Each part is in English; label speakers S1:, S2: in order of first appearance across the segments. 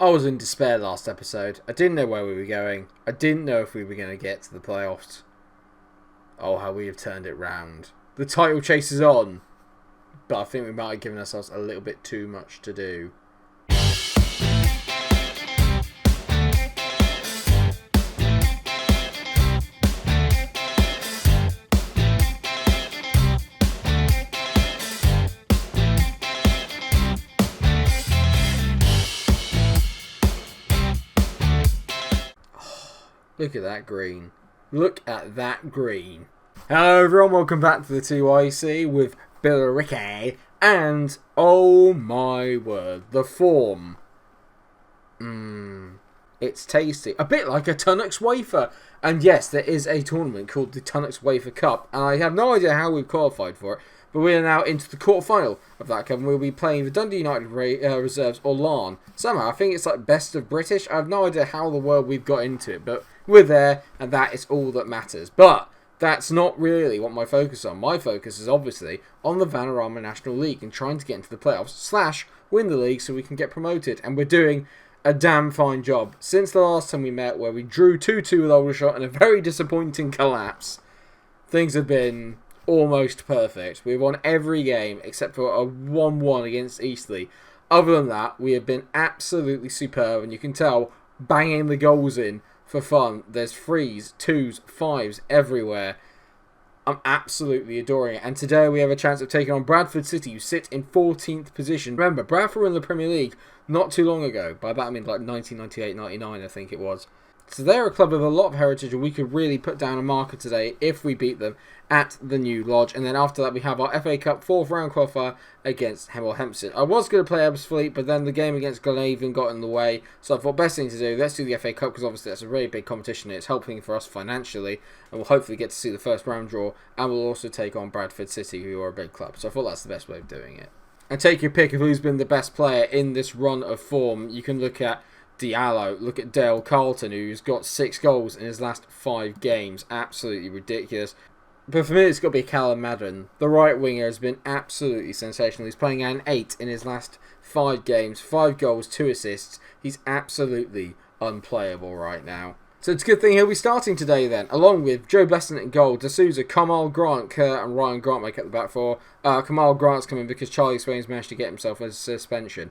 S1: I was in despair last episode. I didn't know where we were going. I didn't know if we were going to get to the playoffs. Oh, how we have turned it round. The title chase is on. But I think we might have given ourselves a little bit too much to do. Look at that green. Look at that green. Hello everyone, welcome back to the TYC with Billericay. And, oh my word, the form. It's tasty. A bit like a Tunnocks wafer. And yes, there is a tournament called the Tunnocks Wafer Cup. And I have no idea how we've qualified for it. But we are now into the quarterfinal of that cup, and we'll be playing the Dundee United Reserves or LAN. Somehow, I think it's like best of British. I have no idea how the world we've got into it, but we're there, and that is all that matters. But that's not really what my focus is on. My focus is obviously on the Vanarama National League and trying to get into the playoffs / win the league so we can get promoted. And we're doing a damn fine job. Since the last time we met, where we drew 2-2 with Aldershot and a very disappointing collapse, things have been almost perfect. We've won every game except for a 1-1 against Eastleigh. Other than that, we have been absolutely superb, and you can tell banging the goals in for fun. There's 3s, 2s, 5s everywhere. I'm absolutely adoring it. And today we have a chance of taking on Bradford City, who sit in 14th position. Remember, Bradford were in the Premier League not too long ago. By that I mean like 1998-99, I think it was. So they're a club with a lot of heritage, and we could really put down a marker today if we beat them at the new lodge. And then after that, we have our FA Cup 4th round qualifier against Hemel Hempstead. I was going to play Ebbsfleet, but then the game against Glenavon got in the way. So I thought best thing to do, let's do the FA Cup, because obviously that's a really big competition and it's helping for us financially. And we'll hopefully get to see the first round draw. And we'll also take on Bradford City, who are a big club. So I thought that's the best way of doing it. And take your pick of who's been the best player in this run of form. You can look at Diallo, look at Dale Carlton, who's got 6 goals in his last 5 games. Absolutely ridiculous. But for me, it's got to be Callum Madden. The right winger has been absolutely sensational. He's playing an 8 in his last 5 games. 5 goals, 2 assists. He's absolutely unplayable right now. So it's a good thing he'll be starting today then, along with Joe Blessing in goal, D'Souza, Kamal Grant, Kerr and Ryan Grant make up the back 4. Kamal Grant's coming because Charlie Swain's managed to get himself a suspension.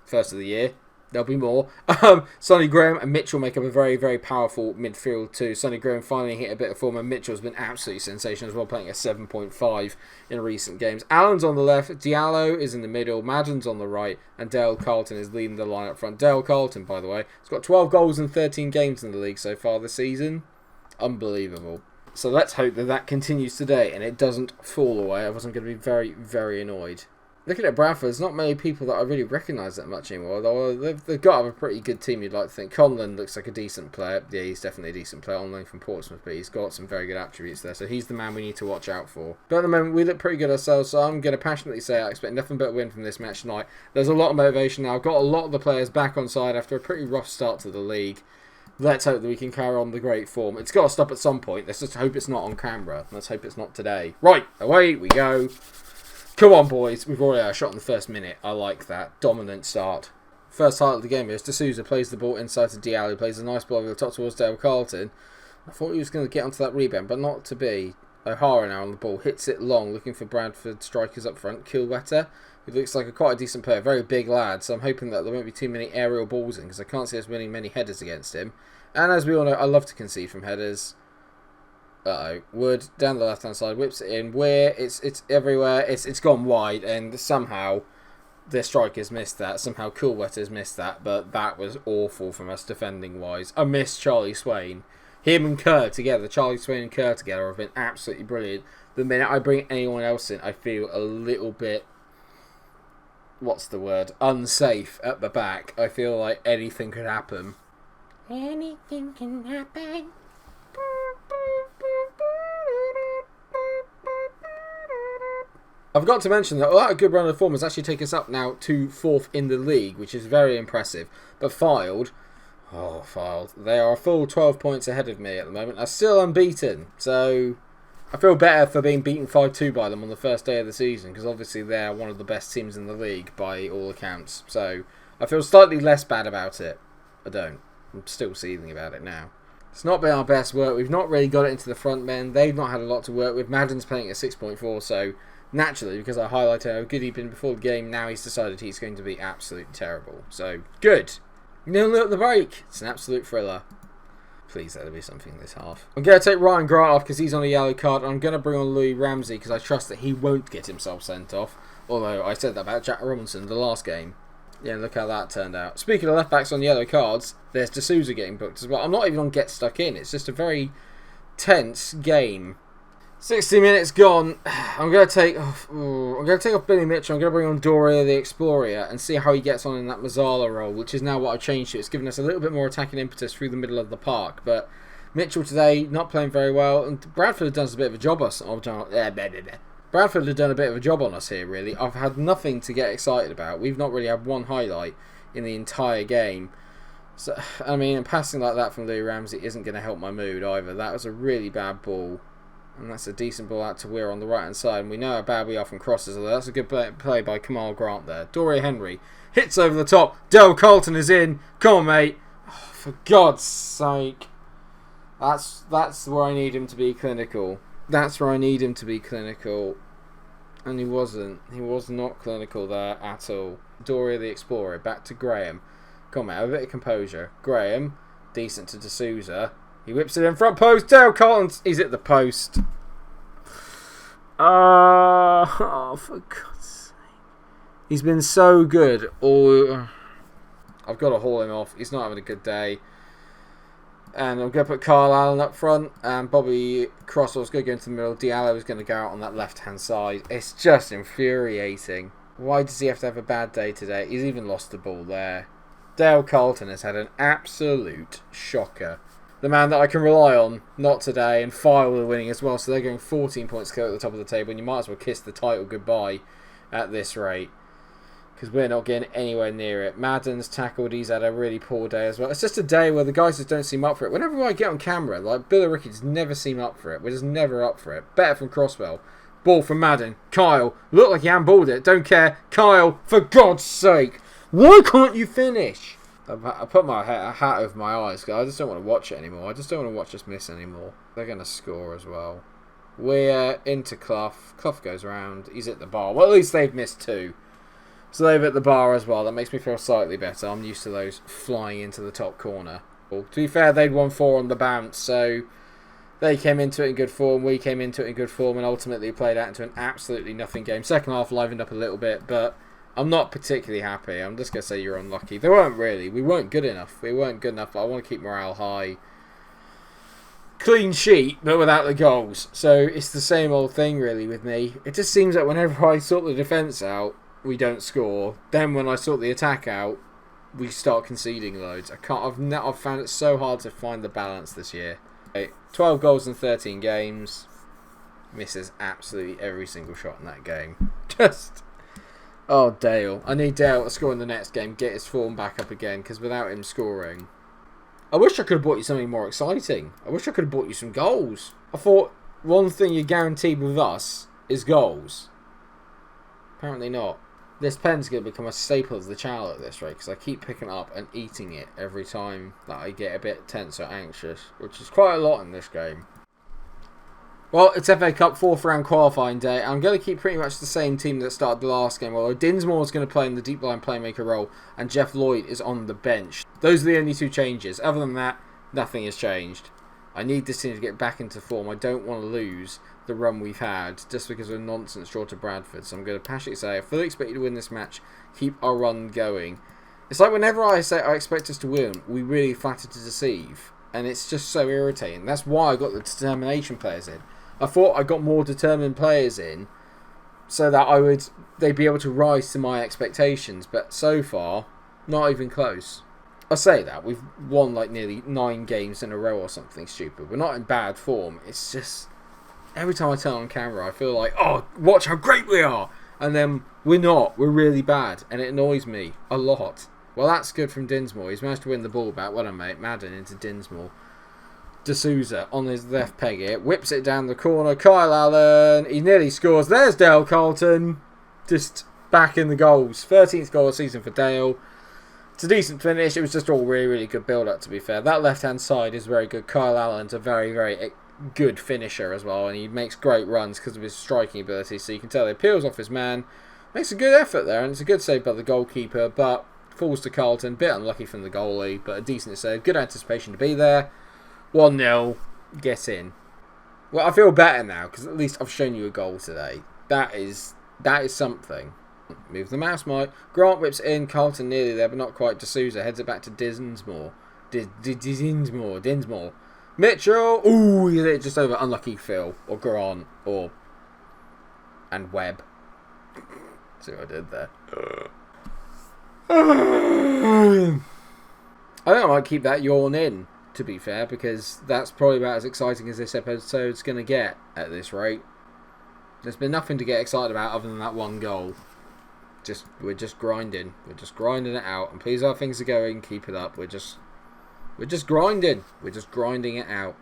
S1: First of the year. There'll be more. Sonny Graham and Mitchell make up a very, very powerful midfield too. Sonny Graham finally hit a bit of form, and Mitchell's been absolutely sensational as well, playing a 7.5 in recent games. Allen's on the left, Diallo is in the middle, Madden's on the right, and Dale Carlton is leading the line up front. Dale Carlton, by the way, has got 12 goals in 13 games in the league so far this season. Unbelievable. So let's hope that that continues today and it doesn't fall away. Otherwise I'm going to be very, very annoyed. Looking at Bradford, there's not many people that I really recognise that much anymore. Although they've got to have a pretty good team, you'd like to think. Conlon looks like a decent player. Yeah, he's definitely a decent player. Online from Portsmouth, but he's got some very good attributes there. So he's the man we need to watch out for. But at the moment, we look pretty good ourselves. So I'm going to passionately say I expect nothing but a win from this match tonight. There's a lot of motivation now. I've got a lot of the players back on side after a pretty rough start to the league. Let's hope that we can carry on the great form. It's got to stop at some point. Let's just hope it's not on camera. Let's hope it's not today. Right, away we go. Come on, boys. We've already had a shot in the first minute. I like that. Dominant start. First highlight of the game is D'Souza plays the ball inside to Diallo. Plays a nice ball over the top towards Dale Carlton. I thought he was going to get onto that rebound, but not to be. O'Hara now on the ball. Hits it long, looking for Bradford strikers up front. Kilwetter, who looks like quite a decent player. Very big lad, so I'm hoping that there won't be too many aerial balls in, because I can't see us winning many headers against him. And as we all know, I love to concede from headers. Wood down the left hand side, whips it in. Where it's everywhere. It's gone wide, and somehow the strikers missed that. Somehow Coolwetter's missed that, but that was awful from us defending wise. I miss Charlie Swain. Him and Kerr together, Charlie Swain and Kerr together have been absolutely brilliant. The minute I bring anyone else in, I feel a little bit, what's the word, unsafe at the back. I feel like anything could happen. Anything can happen. I've got to mention that a good run of form has actually taken us up now to 4th in the league, which is very impressive. But Fylde, they are a full 12 points ahead of me at the moment. I'm still unbeaten, so I feel better for being beaten 5-2 by them on the first day of the season, because obviously they're one of the best teams in the league by all accounts. So I feel slightly less bad about it. I don't. I'm still seething about it now. It's not been our best work. We've not really got it into the front men. They've not had a lot to work with. Madden's playing at 6.4, so naturally, because I highlighted how good he'd been before the game, now he's decided he's going to be absolutely terrible. So, good. 0-0 at the break. It's an absolute thriller. Please let there be something this half. I'm going to take Ryan Grant off because he's on a yellow card. I'm going to bring on Louis Ramsey because I trust that he won't get himself sent off. Although I said that about Jack Robinson the last game. Yeah, look how that turned out. Speaking of left-backs on yellow cards, there's D'Souza getting booked as well. I'm not even on get stuck in. It's just a very tense game. 60 minutes gone. I'm going to take off Billy Mitchell. I'm going to bring on Doria the Explorer and see how he gets on in that Mazzala role, which is now what I've changed to. It's given us a little bit more attacking impetus through the middle of the park. But Mitchell today not playing very well, and Bradford have done a bit of a job Bradford have done a bit of a job on us here, really. I've had nothing to get excited about. We've not really had one highlight in the entire game. So, I mean, passing like that from Louis Ramsey isn't going to help my mood either. That was a really bad ball. And that's a decent ball out to Weir on the right-hand side. And we know how bad we are from crosses. Although that's a good play by Kamal Grant there. Doria Henry hits over the top. Dale Carlton is in. Come on, mate. Oh, for God's sake. That's where I need him to be clinical. That's where I need him to be clinical. And he wasn't. He was not clinical there at all. Doria the Explorer. Back to Graham. Come on, mate. Have a bit of composure. Graham. Decent to D'Souza. He whips it in front post. Dale Collins. He's at the post. Oh, for God's sake. He's been so good. I've got to haul him off. He's not having a good day. And I'm going to put Carl Allen up front. And Bobby Croswell's going to go into the middle. Diallo is going to go out on that left-hand side. It's just infuriating. Why does he have to have a bad day today? He's even lost the ball there. Dale Carlton has had an absolute shocker. The man that I can rely on, not today, and File are winning as well. So they're going 14 points clear at the top of the table. And you might as well kiss the title goodbye at this rate. Because we're not getting anywhere near it. Madden's tackled. He's had a really poor day as well. It's just a day where the guys just don't seem up for it. Whenever I get on camera, like Billericay just never seem up for it. We're just never up for it. Better from Crosswell. Ball from Madden. Kyle. Looked like he handballed it. Don't care. Kyle, for God's sake. Why can't you finish? I put my hat over my eyes because I just don't want to watch it anymore. I just don't want to watch us miss anymore. They're going to score as well. We're into Clough. Clough goes round. He's at the bar. Well, at least they've missed two. So they've at the bar as well. That makes me feel slightly better. I'm used to those flying into the top corner. Well, to be fair, they'd won 4 on the bounce, so they came into it in good form. We came into it in good form and ultimately played out into an absolutely nothing game. Second half livened up a little bit, but I'm not particularly happy. I'm just going to say you're unlucky. They weren't really. We weren't good enough. We weren't good enough, but I want to keep morale high. Clean sheet, but without the goals. So it's the same old thing, really, with me. It just seems that whenever I sort the defence out, we don't score. Then when I sort the attack out, we start conceding loads. I've found it so hard to find the balance this year. 12 goals in 13 games. Misses absolutely every single shot in that game. Just... Oh, Dale. I need Dale to score in the next game, get his form back up again, because without him scoring... I wish I could have bought you something more exciting. I wish I could have bought you some goals. I thought one thing you're guaranteed with us is goals. Apparently not. This pen's going to become a staple of the channel at this rate, because I keep picking it up and eating it every time that I get a bit tense or anxious, which is quite a lot in this game. Well, it's FA Cup 4th round qualifying day. I'm going to keep pretty much the same team that started the last game, although Dinsmore is going to play in the deep line playmaker role and Jeff Lloyd is on the bench. Those are the only two changes. Other than that, nothing has changed. I need this team to get back into form. I don't want to lose the run we've had just because of a nonsense draw to Bradford. So I'm going to passionately say I fully expect you to win this match. Keep our run going. It's like whenever I say I expect us to win, we really flatter to deceive. And it's just so irritating. That's why I got the determination players in. I thought I got more determined players in so that they'd be able to rise to my expectations. But so far, not even close. I say that. We've won like nearly 9 games in a row or something stupid. We're not in bad form. It's just... Every time I turn on camera, I feel like, oh, watch how great we are. And then we're not. We're really bad. And it annoys me a lot. Well, that's good from Dinsmore. He's managed to win the ball back. Well done, mate. Madden into Dinsmore. D'Souza on his left peg here. Whips it down the corner. Kyle Allen. He nearly scores. There's Dale Carlton. Just back in the goals. 13th goal of the season for Dale. It's a decent finish. It was just all really, really good build-up, to be fair. That left-hand side is very good. Kyle Allen's a very, very good finisher as well, and he makes great runs because of his striking ability, so you can tell he peels off his man. Makes a good effort there, and it's a good save by the goalkeeper, but falls to Carlton. Bit unlucky from the goalie, but a decent save. Good anticipation to be there. 1-0. Get in. Well, I feel better now, because at least I've shown you a goal today. That is something. Move the mouse, Mike. Grant whips in. Carlton nearly there, but not quite. D'Souza heads it back to Dinsmore. Dinsmore. Mitchell. Ooh, he hit it just over. Unlucky Phil. Or Grant. And Webb. See what I did there. I think I might keep that yawn in, to be fair, because that's probably about as exciting as this episode's going to get at this rate. There's been nothing to get excited about other than that one goal. We're just grinding. We're just grinding it out. And please, how things are going, keep it up. We're just grinding. We're just grinding it out.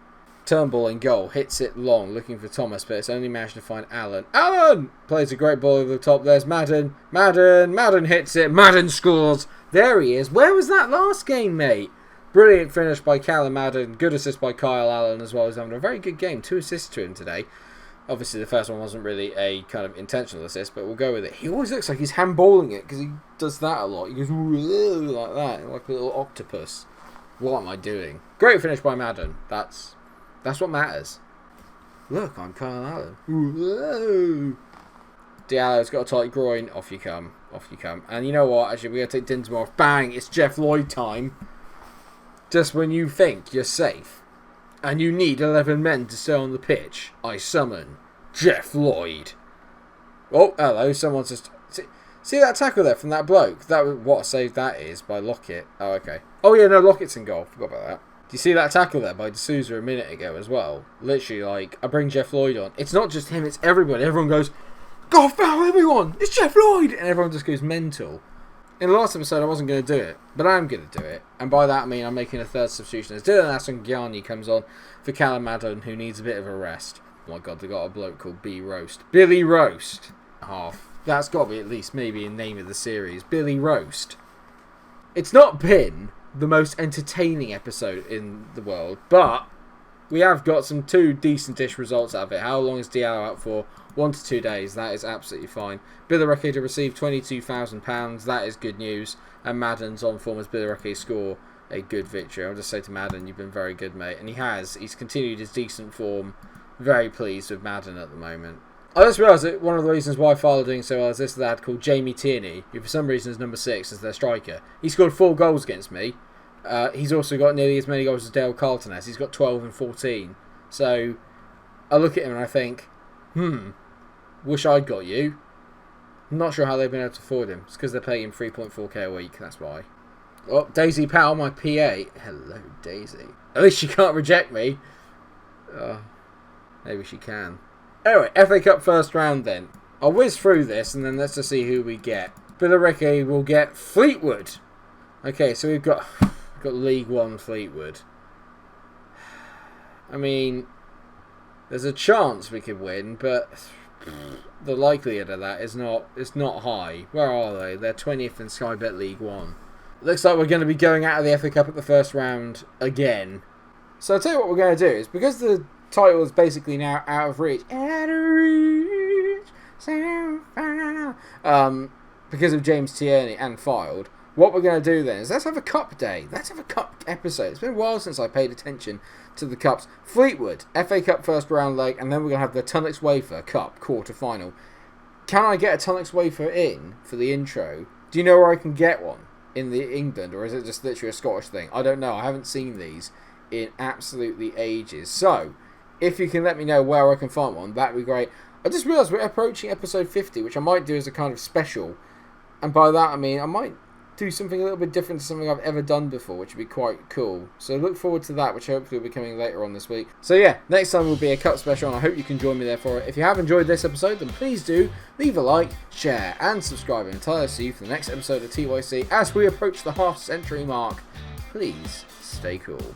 S1: Turnbull in goal. Hits it long, looking for Thomas, but it's only managed to find Allen. Allen! Plays a great ball over the top. There's Madden. Madden hits it. Madden scores. There he is. Where was that last game, mate? Brilliant finish by Callum Madden. Good assist by Kyle Allen as well. He's having a very good game. 2 assists to him today. Obviously, the first one wasn't really a kind of intentional assist, but we'll go with it. He always looks like he's handballing it because he does that a lot. He goes like that, like a little octopus. What am I doing? Great finish by Madden. That's what matters. Look, I'm Kyle Allen. Whoa. Diallo's got a tight groin. Off you come. And you know what? Actually, we're going to take Dinsmore off. Bang! It's Jeff Lloyd time. Just when you think you're safe and you need 11 men to stay on the pitch, I summon Jeff Lloyd. Oh, hello. Someone's just... See that tackle there from that bloke? That was what a save that is by Lockett. Oh, okay. Oh, yeah, no, Lockett's in goal. Forgot about that. Do you see that tackle there by D'Souza a minute ago as well? Literally, like, I bring Jeff Lloyd on. It's not just him, it's everybody. Everyone goes, go foul everyone! It's Jeff Lloyd! And everyone just goes mental. In the last episode, I wasn't going to do it, but I am going to do it. And by that, I mean I'm making a third substitution. As Dylan Asangiani comes on for Callum Madden, who needs a bit of a rest. Oh my god, they got a bloke called Billy Roast. Half. That's got to be at least maybe a name of the series. Billy Roast. It's not been the most entertaining episode in the world, but we have got some 2 decent-ish results out of it. How long is Diallo out for? 1 to 2 days. That is absolutely fine. Billericay to receive £22,000. That is good news. And Madden's on form as Billericay score a good victory. I'll just say to Madden, you've been very good, mate. And he has. He's continued his decent form. Very pleased with Madden at the moment. I just realised that one of the reasons why Fowler are doing so well is this lad called Jamie Tierney, who for some reason is number 6 as their striker. He scored 4 goals against me. He's also got nearly as many goals as Dale Carlton has. He's got 12 and 14. So I look at him and I think, wish I'd got you. I'm not sure how they've been able to afford him. It's because they're paying him 3.4k a week, that's why. Oh, Daisy Powell, my PA. Hello, Daisy. At least she can't reject me. Maybe she can. Anyway, FA Cup first round then. I'll whiz through this and then let's just see who we get. Billericay will get Fleetwood. Okay, so we've got League One Fleetwood. I mean, there's a chance we could win, but the likelihood of that is not high. Where are they? They're 20th in Sky Bet League One. Looks like we're going to be going out of the FA Cup at the first round again. So I'll tell you what we're going to do is, because the title is basically now out of reach. Because of James Tierney and Filed. What we're going to do then is let's have a cup day. Let's have a cup episode. It's been a while since I paid attention to the cups. Fleetwood, FA Cup first round leg, and then we're going to have the Tunnocks Wafer Cup quarter final. Can I get a Tunnocks Wafer in for the intro? Do you know where I can get one in England, or is it just literally a Scottish thing? I don't know. I haven't seen these in absolutely ages. So, if you can let me know where I can find one, that'd be great. I just realised we're approaching episode 50, which I might do as a kind of special. And by that, I mean I might do something a little bit different to something I've ever done before, which would be quite cool. So look forward to that, which hopefully will be coming later on this week. So yeah, next time will be a cup special, and I hope you can join me there for it. If you have enjoyed this episode, then please do leave a like, share, and subscribe. Until I see you for the next episode of TYC as we approach the half-century mark. Please stay cool.